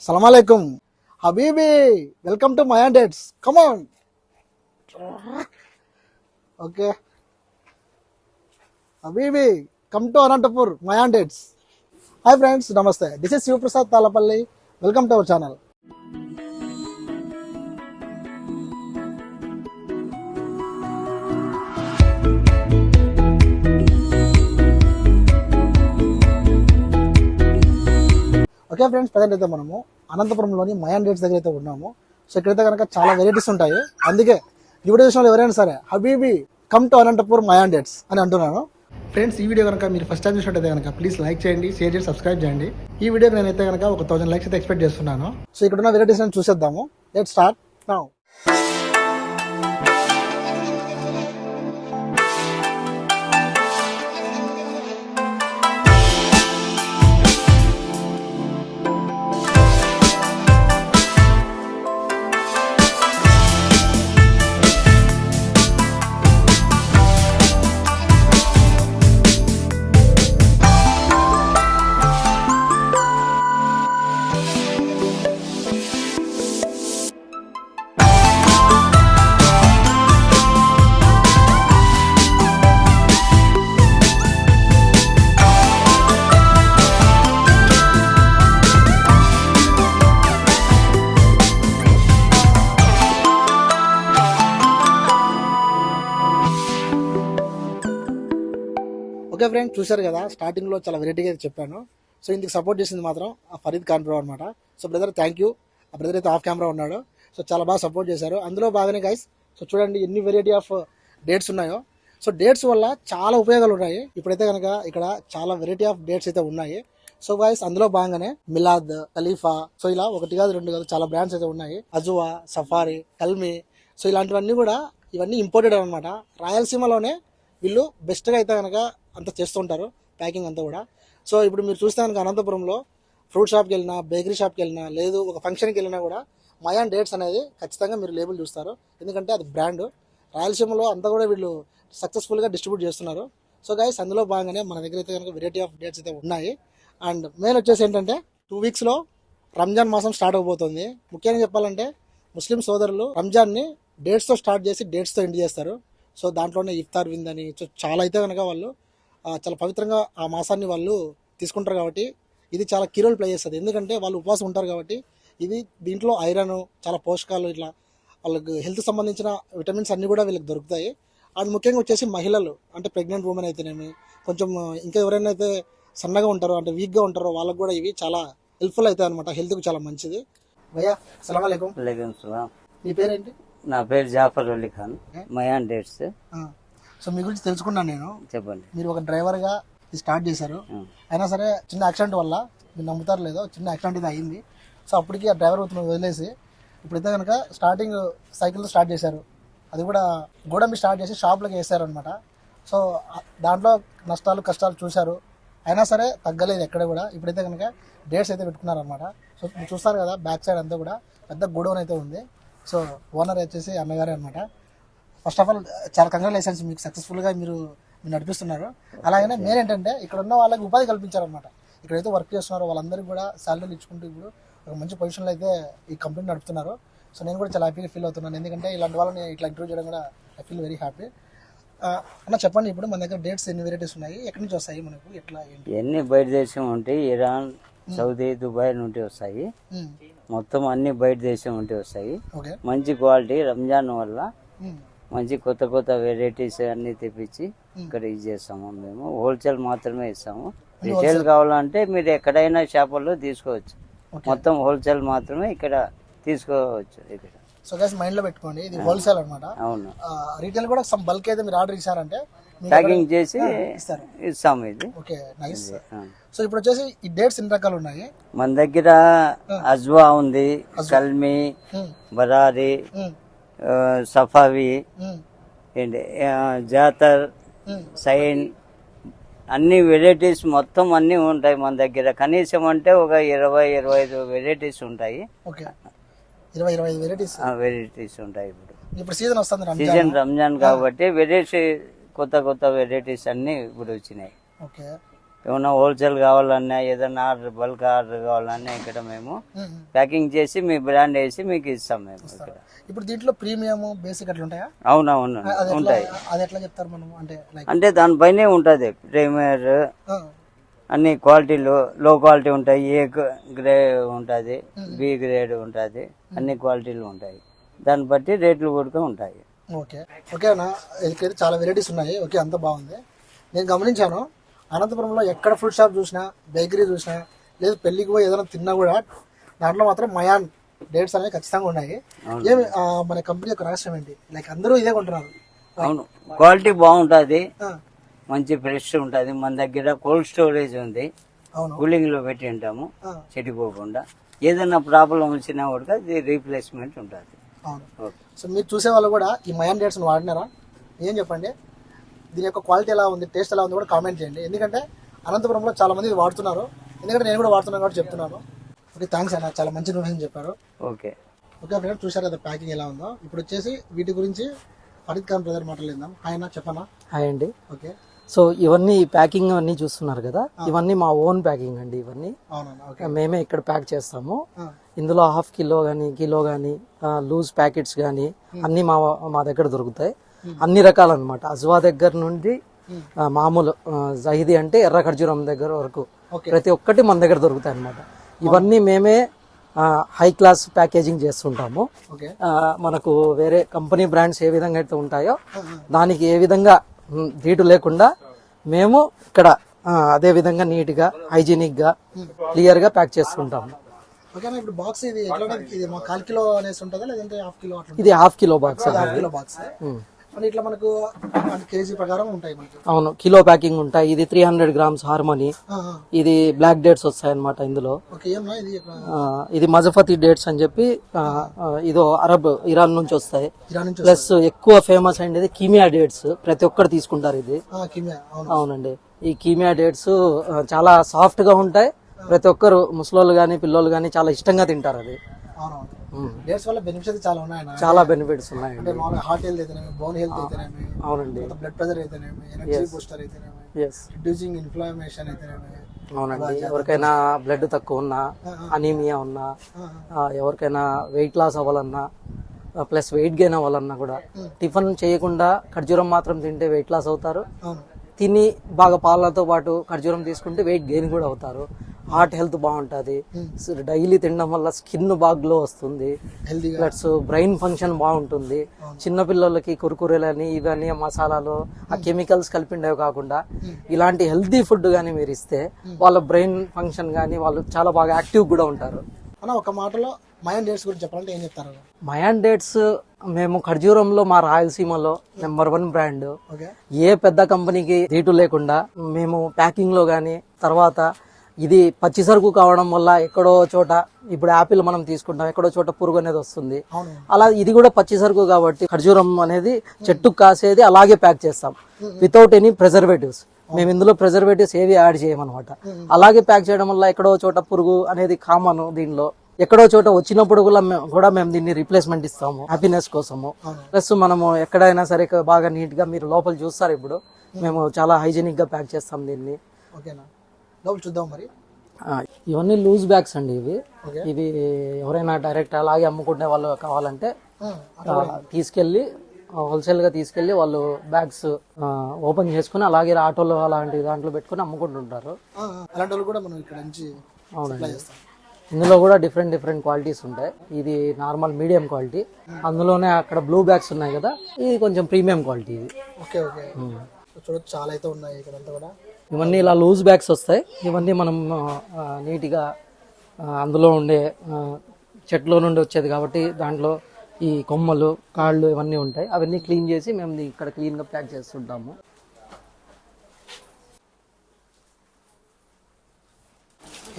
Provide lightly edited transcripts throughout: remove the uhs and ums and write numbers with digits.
Salam alaikum. Habibi, welcome to Mayan Dates. Come on. Okay. Habibi, come to Anantapur, Mayan Dates. Hi friends, namaste. This is Sivaprasad Thallapalle. Welcome to our channel. Okay friends, present అయితే మనము అనంతపురంలోని Mayan dates దగ్గర అయితే ఉన్నాము. So ఇక్కడైతే కనుక చాలా varieties ఉంటాయి. అందుకే ఈ వీడియో చూసిన ఎవరైనా సరే habibi come to Anantapur Mayan dates అని అంటున్నాను. ఫ్రెండ్స్, ఈ వీడియో కనుక మీరు ఫస్ట్ టైం చూసినట్టయితే కనుక ప్లీజ్ లైక్ చేయండి, షేర్ చేసి సబ్స్క్రైబ్ చేయండి. ఈ వీడియోకి నేనైతే కనుక 1000 లైక్స్ అయితే ఎక్స్పెక్ట్ చేస్తున్నాను. సో ఇక్కడ ఉన్న వెరైటీస్ అని చూసేద్దాము. Let's start now. Okay friends, చూశారు కదా స్టార్టింగ్లో చాలా వెరైటీగా అయితే చెప్పాను. సో ఇందుకు సపోర్ట్ చేసింది మాత్రం ఆ ఫరీద్ ఖాన్ బ్రో అనమాట. So brother thank you. ఆ బ్రదర్ అయితే ఆఫ్ కెమెరా ఉన్నాడు. సో చాలా బాగా సపోర్ట్ చేశారు. అందులో బాగానే గైస్, సో చూడండి ఎన్ని వెరైటీ ఆఫ్ డేట్స్ ఉన్నాయో. సో డేట్స్ వల్ల చాలా ఉపయోగాలు ఉన్నాయి. ఇప్పుడైతే కనుక ఇక్కడ చాలా వెరైటీ ఆఫ్ డేట్స్ అయితే ఉన్నాయి. సో గైస్, అందులో భాగంగానే మిలాద్, ఖలీఫా, సో ఇలా 1 కాదు 2 కాదు చాలా బ్రాండ్స్ అయితే ఉన్నాయి. అజువా, సఫారీ, కల్మి, సో ఇలాంటివన్నీ కూడా ఇవన్నీ ఇంపోర్టెడ్ అనమాట. రాయలసీమలోనే వీళ్ళు బెస్ట్గా అయితే కనుక అంతా చేస్తుంటారు, ప్యాకింగ్ అంతా కూడా. సో ఇప్పుడు మీరు చూస్తే కనుక అనంతపురంలో ఫ్రూట్ షాప్కి వెళ్ళినా, బేకరీ షాప్కి వెళ్ళినా, లేదు ఒక ఫంక్షన్కి వెళ్ళినా కూడా మయాన్ డేట్స్ అనేది ఖచ్చితంగా మీరు లేబుల్ చూస్తారు. ఎందుకంటే అది బ్రాండ్. రాయలసీమలో అంతా కూడా వీళ్ళు సక్సెస్ఫుల్గా డిస్ట్రిబ్యూట్ చేస్తున్నారు. సో గైస్, అందులో భాగంగానే మన దగ్గర అయితే కనుక వెరైటీ ఆఫ్ డేట్స్ అయితే ఉన్నాయి. అండ్ మెయిన్ వచ్చేసి ఏంటంటే 2 వీక్స్లో రంజాన్ మాసం స్టార్ట్ అవబోతుంది. ముఖ్యంగా చెప్పాలంటే ముస్లిం సోదరులు రంజాన్ని డేట్స్తో స్టార్ట్ చేసి డేట్స్తో ఎండ్ చేస్తారు. సో దాంట్లోనే ఇఫ్తార్ విందని చాలా అయితే కనుక వాళ్ళు చాలా పవిత్రంగా ఆ మాసాన్ని వాళ్ళు తీసుకుంటారు. కాబట్టి ఇది చాలా కీ రోల్ ప్లే చేస్తుంది. ఎందుకంటే వాళ్ళు ఉపవాసం ఉంటారు కాబట్టి దీంట్లో ఐరన్, చాలా పోషకాలు, ఇట్లా వాళ్ళకి హెల్త్ సంబంధించిన విటమిన్స్ అన్నీ కూడా వీళ్ళకి దొరుకుతాయి. అండ్ ముఖ్యంగా వచ్చేసి మహిళలు, అంటే ప్రెగ్నెంట్ ఉమెన్ అయితేనేమి, కొంచెం ఇంకా ఎవరైనా అయితే సన్నగా ఉంటారో, అంటే వీక్గా ఉంటారో, వాళ్ళకు కూడా ఇవి చాలా హెల్ప్ఫుల్ అవుతాయి అనమాట. హెల్త్కి చాలా మంచిది. భయ్యా అస్సలాము అలైకుం. మీ పేరేంటి? నా పేరు జాఫర్ అలీ ఖాన్, మయాన్ డేట్స్. సో మీ గురించి తెలుసుకున్నాను నేను. చెప్పండి. మీరు ఒక డ్రైవర్గా స్టార్ట్ చేశారు. అయినా సరే చిన్న యాక్సిడెంట్ వల్ల, మీరు నమ్ముతారు లేదో, చిన్న యాక్సిడెంట్ ఇది అయింది. సో అప్పటికి ఆ డ్రైవర్ వదిలేసి ఇప్పుడైతే కనుక స్టార్టింగ్ సైకిల్తో స్టార్ట్ చేశారు. అది కూడా గోడమి స్టార్ట్ చేసి షాప్లోకి వేసారు అనమాట. సో దాంట్లో నష్టాలు కష్టాలు చూశారు. అయినా సరే తగ్గలేదు ఎక్కడ కూడా. ఇప్పుడైతే కనుక డేట్స్ అయితే పెట్టుకున్నారనమాట. సో మీరు చూస్తారు కదా, బ్యాక్ సైడ్ అంతా కూడా పెద్ద గోడౌన్ అయితే ఉంది. సో ఓనర్ వచ్చేసి అన్నగారే అనమాట. ఫస్ట్ ఆఫ్ ఆల్ చాలా కంగ్రాచులేషన్స్, మీకు సక్సెస్ఫుల్గా మీరు నడిపిస్తున్నారు. అలాగనే మెయిన్ ఏంటంటే ఇక్కడ ఉన్న వాళ్ళకి ఉపాధి కల్పించారనమాట. ఇక్కడైతే వర్క్ చేస్తున్నారో వాళ్ళందరికీ కూడా శాలరీలు ఇచ్చుకుంటూ ఇప్పుడు ఒక మంచి పొజిషన్లో అయితే ఈ కంపెనీ నడుపుతున్నారు. సో నేను కూడా చాలా హ్యాపీగా ఫీల్ అవుతున్నాను. ఎందుకంటే ఇలాంటి వాళ్ళని ఇట్లా ఇంటర్వ్యూ చేయడం కూడా ఐ ఫీల్ వెరీ హ్యాపీ. అన్న చెప్పండి, ఇప్పుడు మన దగ్గర డేట్స్ ఎన్ని వెరైటీస్ ఉన్నాయి, ఎక్కడి నుంచి వస్తాయి మనకు, ఎట్లా ఏంటి? ఎన్ని బయట దేశం ఉంటాయి, ఇరాన్, సౌదీ, దుబాయ్ నుండి వస్తాయి. మొత్తం అన్ని బయట దేశం ఉంటే వస్తాయి. మంచి క్వాలిటీ. రంజాన్ వల్ల మంచి కొత్త కొత్త వెరైటీస్ అన్ని తెప్పించి ఇక్కడ ఇది చేస్తాము. మేము హోల్సేల్ మాత్రమే ఇస్తాము. రిటైల్ కావాలంటే మీరు ఎక్కడైనా షాపుల్లో తీసుకోవచ్చు. మొత్తం హోల్సేల్ మాత్రమే ఇక్కడ తీసుకోవచ్చు. ఇక్కడ సో గైస్ మైండ్ లో పెట్టుకోండి, ఇది హోల్సేల్ అనమాట. అవును. రీటైల్ కూడా సమ్ బల్క్ అయితే మీరు ఆర్డర్ ఇచ్చారంటే ప్యాకింగ్ చేసి ఇస్తాము. ఇది ఓకే, నైస్. సో ఇప్పుడు వచ్చేసి ఈ డేట్స్ ఎన్ని రకాలు ఉన్నాయి మన దగ్గర? అజ్వా ఉంది, కల్మి, బరారి, సఫావి, జాతర్, సైన్, అన్ని వెరైటీస్ మొత్తం అన్ని ఉంటాయి మన దగ్గర. కనీసం అంటే ఒక 20-25 వెరైటీస్ ఉంటాయి. 20-25 వెరైటీస్ ఉంటాయి. ఇప్పుడు సీజన్ వస్తుంది, రంజాన్ కాబట్టి వెరైటీ కొత్త కొత్త వెరైటీస్ అన్ని ఇప్పుడు వచ్చినాయి. ఓకే, ఏమన్నా హోల్సేల్ కావాలన్నా ఏదన్నా ఆర్డర్ బల్క్ ఆర్డర్ కావాలన్నా ఇక్కడ మేము ప్యాకింగ్ చేసి మీ బ్రాండ్ వేసి మీకు ఇస్తాం మేము ఇక్కడ. ఇప్పుడు దీంట్లో ప్రీమియం బేసిక్ అట్లా ఉంటాయా? అవునవును ఉంటాయి. అది ఎట్లా చెప్తారు మనం అంటే దానిపైనే ఉంటుంది ప్రీమియర్ అన్ని క్వాలిటీలు. లో క్వాలిటీ ఉంటాయి, ఏ గ్రే ఉంటుంది, బి గ్రేడ్ ఉంటుంది, అన్ని క్వాలిటీలు ఉంటాయి. దాన్ని బట్టి రేట్లు కూడా ఉంటాయి. ఓకే ఓకే అన్న, ఇక్కడ చాలా వెరైటీస్ ఉన్నాయి. ఓకే, అంత బాగుంది. నేను గమనించాను అనంతపురంలో ఎక్కడ ఫుడ్ షాప్ చూసినా, బేకరీ చూసినా, లేదు పెళ్ళికి పోయి ఏదైనా తిన్నా కూడా దాంట్లో మాత్రం మయాన్ డేట్స్ అనేవి ఖచ్చితంగా ఉన్నాయి. ఏమి మన కంపెనీ యొక్క రహస్యం ఏంటి? లైక్ అందరూ ఇదే కొంటున్నారు. అవును, క్వాలిటీ బాగుంటుంది, మంచి ఫ్రెష్ ఉంటుంది. మన దగ్గర కోల్డ్ స్టోరేజ్ ఉంది, కూలింగ్ లో పెట్టి ఉంటాము చెడిపోకుండా. ఏదైనా ప్రాబ్లం వచ్చినా కూడా అది రీప్లేస్మెంట్ ఉంటుంది. అవును. సో మీరు చూసే వాళ్ళు కూడా ఈ మయాన్ డేట్స్ వాడినారా? ఏం చెప్పండి, దీని యొక్క క్వాలిటీ ఎలా ఉంది, టేస్ట్ ఎలా ఉంది కూడా కామెంట్ చేయండి. ఎందుకంటే అనంతపురంలో చాలా మంది వాడుతున్నారు, ఎందుకంటే నేను కూడా వాడుతున్నాను కాబట్టి చెప్తున్నాను. ఓకే, థ్యాంక్స్ అన్న, చాలా మంచి ఇన్ఫర్మేషన్ చెప్పారు. ఓకే ఓకే ఫ్రెండ్స్, చూసారు కదా ప్యాకింగ్ ఎలా ఉందో. ఇప్పుడు వచ్చేసి వీటి గురించి ఫరీద్ ఖాన్ బ్రదర్ మాట్లాడేద్దాం. హాయ్ అన్న, చెప్పన్నా. హాయ్ అండి. ఓకే, సో ఇవన్నీ ప్యాకింగ్ అన్ని చూస్తున్నారు కదా, ఇవన్నీ మా ఓన్ ప్యాకింగ్ అండి. ఇవన్నీ మేమే ఇక్కడ ప్యాక్ చేస్తాము. ఇందులో హాఫ్ కిలో గానీ, కిలో గానీ, లూజ్ ప్యాకెట్స్ గానీ అన్ని మా దగ్గర దొరుకుతాయి. అన్ని రకాలు అనమాట. అజ్వా దగ్గర నుండి మామూలు జహీది అంటే ఎర్ర ఖర్జూరం దగ్గర వరకు ప్రతి ఒక్కటి మన దగ్గర దొరుకుతాయి అనమాట. ఇవన్నీ మేమే హై క్లాస్ ప్యాకేజింగ్ చేస్తుంటాము. మనకు వేరే కంపెనీ బ్రాండ్స్ ఏ విధంగా అయితే ఉంటాయో దానికి ఏ విధంగా ధీటు లేకుండా మేము ఇక్కడ అదే విధంగా నీట్ గా, హైజీనిక్ గా, క్లియర్ గా ప్యాక్ చేస్తుంటాము. ఇప్పుడు బాక్స్ ఇది కాల్ కిలో అనేసి ఉంటుందా, లేదంటే హాఫ్ కిలో? ఇది హాఫ్ కిలో బాక్స్. ఇట్లా మనకు కేజీ ప్రకారం ఉంటాయి. అవును, కిలో ప్యాకింగ్ ఉంటాయి. ఇది 300 గ్రామ్స్ హార్మోనీ, ఇది బ్లాక్ డేట్స్ వస్తాయి అనమాట ఇందులో. ఇది మజఫతి డేట్స్ అని చెప్పి ఇదో అరబ్ ఇరాన్ నుంచి వస్తాయి. ప్లస్ ఎక్కువ ఫేమస్ అయింది కీమియా డేట్స్, ప్రతి ఒక్కరు తీసుకుంటారు ఇది. అవునండి, ఈ కీమియా డేట్స్ చాలా సాఫ్ట్ గా ఉంటాయి. ప్రతి ఒక్కరు ముసలోళ్ళు గానీ, పిల్లోళ్ళు గానీ చాలా ఇష్టంగా తింటారు అది. డేట్స్ వల్ల బెనిఫిట్స్ చాలా ఉన్నాయి. చాలా బెనిఫిట్స్ ఉన్నాయి. అంటే హార్ట్ హెల్త్ అయితేనేమి, బోన్ హెల్త్ అయితేనేమి, అవునండి, బ్లడ్ ప్రెషర్ అయితేనేమి, ఎనర్జీ బూస్టర్ అయితేనేమి, రిడ్యూసింగ్ ఇన్ఫ్లమేషన్ అయితేనేమి. అవునండి, ఎవరికైనా బ్లడ్ తక్కువ ఉన్నా, అనీమియా ఉన్నా, ఎవరికైనా వెయిట్ లాస్ అవ్వాలన్నా, ప్లస్ వెయిట్ గెయిన్ అవ్వాలన్నా కూడా టిఫిన్ చేయకుండా ఖర్జూరం మాత్రం తింటే వెయిట్ లాస్ అవుతారు. తిని బాగా పాలతో పాటు ఖర్జూరం తీసుకుంటే వెయిట్ గెయిన్ కూడా అవుతారు. హార్ట్ హెల్త్ బాగుంటుంది. డైలీ తినడం వల్ల స్కిన్ బాగా గ్లో వస్తుంది. ప్లస్ బ్రెయిన్ ఫంక్షన్ బాగుంటుంది. చిన్నపిల్లలకి కురుకురేలని, ఇవన్నీ మసాలాలు, ఆ కెమికల్స్ కలిపిండేవి కాకుండా ఇలాంటి హెల్తీ ఫుడ్ కానీ మీరు ఇస్తే వాళ్ళ బ్రెయిన్ ఫంక్షన్ కానీ వాళ్ళు చాలా బాగా యాక్టివ్ కూడా ఉంటారు. ఒక మాటలో మయాన్ డేట్స్ గురించి చెప్పాలంటే ఏం చెప్తారు? మయాన్ డేట్స్ మేము ఖర్జూరంలో మా రాయలసీమలో నెంబర్ 1 బ్రాండ్. ఏ పెద్ద కంపెనీకి ధీటు లేకుండా మేము ప్యాకింగ్ లో గానీ, తర్వాత ఇది పచ్చి సరుకు కావడం వల్ల ఎక్కడో చోట, ఇప్పుడు యాపిల్ మనం తీసుకుంటాం, ఎక్కడో చోట పురుగు అనేది వస్తుంది. అలా ఇది కూడా పచ్చి సరుకు కాబట్టి ఖర్జూరం అనేది చెట్టుకు కాసేది అలాగే ప్యాక్ చేస్తాం వితౌట్ ఎనీ ప్రిజర్వేటివ్స్. మేము ఇందులో ప్రిజర్వేటివ్స్ ఏవి యాడ్ చేయమన్నమాట. అలాగే ప్యాక్ చేయడం వల్ల ఎక్కడో చోట పురుగు అనేది కామన్. దీనిలో ఎక్కడో చోట వచ్చినప్పుడు కూడా మేము దీన్ని రీప్లేస్మెంట్ ఇస్తాము హ్యాపీనెస్ కోసము. ప్లస్ మనము ఎక్కడైనా సరే బాగా నీట్ గా మీరు లోపల చూస్తారు. ఇప్పుడు మేము చాలా హైజీనిక్ గా ప్యాక్ చేస్తాం దీన్ని. చూద్దాం మరి. ఇవన్నీ లూజ్ బ్యాగ్స్ అండి. ఇవి ఎవరైనా డైరెక్ట్ అలాగే అమ్ముకునే వాళ్ళు కావాలంటే తీసుకెళ్లి హోల్సేల్ గా తీసుకెళ్లి వాళ్ళు బ్యాగ్స్ ఓపెన్ చేసుకుని అలాగే ఆటోలో అలాంటి దాంట్లో పెట్టుకుని అమ్ముకుంటుంటారు. అవునండి, ఇందులో కూడా డిఫరెంట్ క్వాలిటీస్ ఉంటాయి. ఇది నార్మల్ మీడియం క్వాలిటీ, అందులోనే అక్కడ బ్లూ బ్యాగ్స్ ఉన్నాయి కదా, ఇది కొంచెం ప్రీమియం క్వాలిటీ. ఇది చూడొచ్చు, చాలా అయితే ఉన్నాయి ఇక్కడ అంతా కూడా. ఇవన్నీ ఇలా లూజ్ బ్యాగ్స్ వస్తాయి. ఇవన్నీ మనం నీట్గా అందులో ఉండే చెట్లో నుండి వచ్చేది కాబట్టి దాంట్లో ఈ కొమ్మలు, కాళ్ళు ఇవన్నీ ఉంటాయి. అవన్నీ క్లీన్ చేసి మేము ఇక్కడ క్లీన్గా ప్యాక్ చేస్తుంటాము.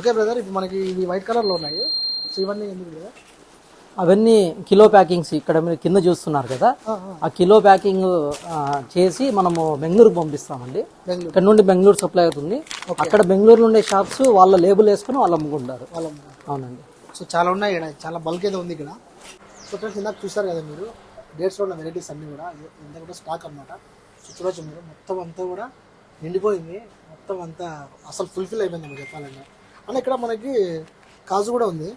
ఓకే బ్రదర్, ఇప్పుడు మనకి ఇవి వైట్ కలర్లో ఉన్నాయి. సో ఇవన్నీ ఎందుకు కదా? అవన్నీ కిలో ప్యాకింగ్స్. ఇక్కడ మీరు కింద చూస్తున్నారు కదా, ఆ కిలో ప్యాకింగ్ చేసి మనము బెంగళూరుకు పంపిస్తామండి. ఇక్కడ నుండి బెంగళూరు సప్లై అవుతుంది. అక్కడ బెంగళూరు నుండి షాప్స్ వాళ్ళ లేబుల్ వేసుకుని వాళ్ళు అమ్ముకుంటారు. అవునండి. సో చాలా ఉన్నాయి ఇక్కడ, చాలా బల్క్ అయితే ఉంది ఇక్కడ. సో ఫ్రెండ్స్, ఇందాక చూస్తారు కదా మీరు డేట్స్లో ఉన్న వెరైటీస్ అన్నీ కూడా ఇంత కూడా స్టాక్ అనమాట. సో చూడొచ్చు మీరు, మొత్తం అంతా కూడా నిండిపోయింది మొత్తం అంతా, అసలు ఫుల్ఫిల్ అయిపోయింది మీకు చెప్పాలంటే. అన్న ఇక్కడ మనకి కాజు కూడా ఉంది,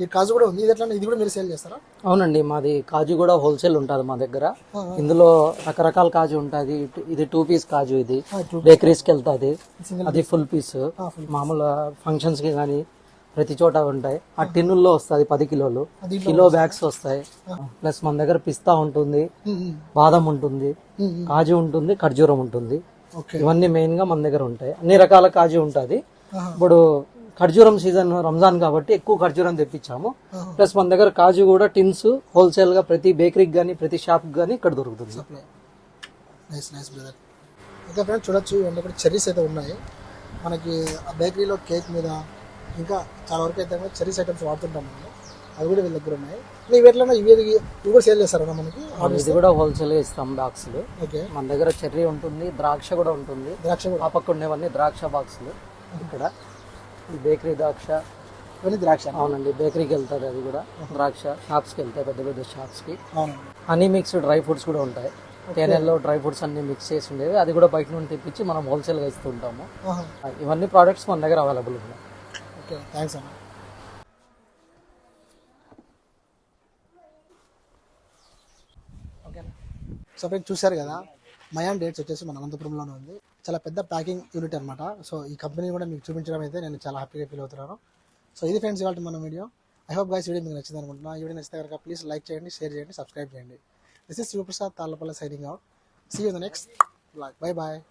ఈ కాజు కూడా ఉంది, ఇది ఎట్లా, ఇది కూడా మీరు సేల్ చేస్తారా? అవునండి, మాది కాజు కూడా హోల్సేల్ ఉంటుంది మా దగ్గర. ఇందులో రకరకాల కాజు ఉంటుంది. ఇది 2 పీస్ కాజు, ఇది బేకరీస్కి వెళ్తుంది. అది ఫుల్ పీస్, మామూలు ఫంక్షన్స్ కి కానీ ప్రతి చోట ఉంటాయి. ఆ టిన్నుల్లో వస్తుంది 10 కిలోలు, కిలో బ్యాగ్స్ వస్తాయి. ప్లస్ మన దగ్గర పిస్తా ఉంటుంది, బాదం ఉంటుంది, కాజు ఉంటుంది, ఖర్జూరం ఉంటుంది. ఇవన్నీ మెయిన్ గా మన దగ్గర ఉంటాయి. అన్ని రకాల కాజు ఉంటుంది. ఇప్పుడు ఖర్జూరం సీజన్ రంజాన్ కాబట్టి ఎక్కువ ఖర్జూరం తెప్పించాము. ప్లస్ మన దగ్గర కాజు కూడా టిన్స్ హోల్సేల్ గా ప్రతి బేకరీకి కానీ ప్రతి షాప్ గానీ ఇక్కడ దొరుకుతుంది. ఇంకా ఫ్రెండ్స్ చూడొచ్చు, ఇక్కడ చెర్రీస్ అయితే ఉన్నాయి మనకి. ఆ బేకరీలో కేక్ మీద ఇంకా చాలా వరకు అయితే చెర్రీస్ ఐటమ్స్ వాడుతుంటాం మనం, అవి కూడా వీళ్ళ దగ్గర ఉన్నాయి. ఇవి ఎట్లా, ఇవి కూడా సేల్ చేస్తారన్నా మనకి? ఇది కూడా హోల్సేల్ గా ఇస్తాం బాక్సులు. మన దగ్గర చెర్రీ ఉంటుంది, ద్రాక్ష కూడా ఉంటుంది. ద్రాక్ష కూడా ఆ పక్క ఉండేవన్నీ ద్రాక్ష బాక్సులు. ఇక్కడ బేకరీ ద్రాక్ష, ఇవన్నీ ద్రాక్ష. అవునండి, బేకరీకి వెళ్తారు. అది కూడా ద్రాక్ష షాప్స్కి వెళ్తాయి, పెద్ద పెద్ద షాప్స్కి. హనీ మిక్స్ డ్రై ఫ్రూట్స్ కూడా ఉంటాయి. తేనెల్లో డ్రై ఫ్రూట్స్ అన్ని మిక్స్ చేసి ఉండేవి, అది కూడా బయట నుండి తెప్పించి మనం హోల్సేల్గా ఇస్తుంటాము. ఇవన్నీ ప్రోడక్ట్స్ మన దగ్గర అవైలబుల్ ఉన్నాయి. ఓకే, థ్యాంక్స్ అన్న. ఓకే, సో ఫ్రెండ్స్ చూశారు కదా, మయాన్ డేట్స్ వచ్చేసి మన అనంతపురంలోనే ఉంది. చాలా పెద్ద ప్యాకింగ్ యూనిట్ అనమాట. సో ఈ కంపెనీ కూడా మీకు చూపించడం అయితే నేను చాలా హ్యాపీగా ఫీల్ అవుతున్నాను. సో ఇది ఫ్రెండ్స్ ఇవాళ మన video. I hope guys video మీకు నచ్చింది అనుకుంటున్నా. ఈ వీడియో నచ్చితే కనుక ప్లీజ్ లైక్ చేయండి, షేర్ చేయండి, సబ్స్క్రైబ్ చేయండి. This is Sivaprasad Thallapalle signing out. See you in the next vlog. Bye bye.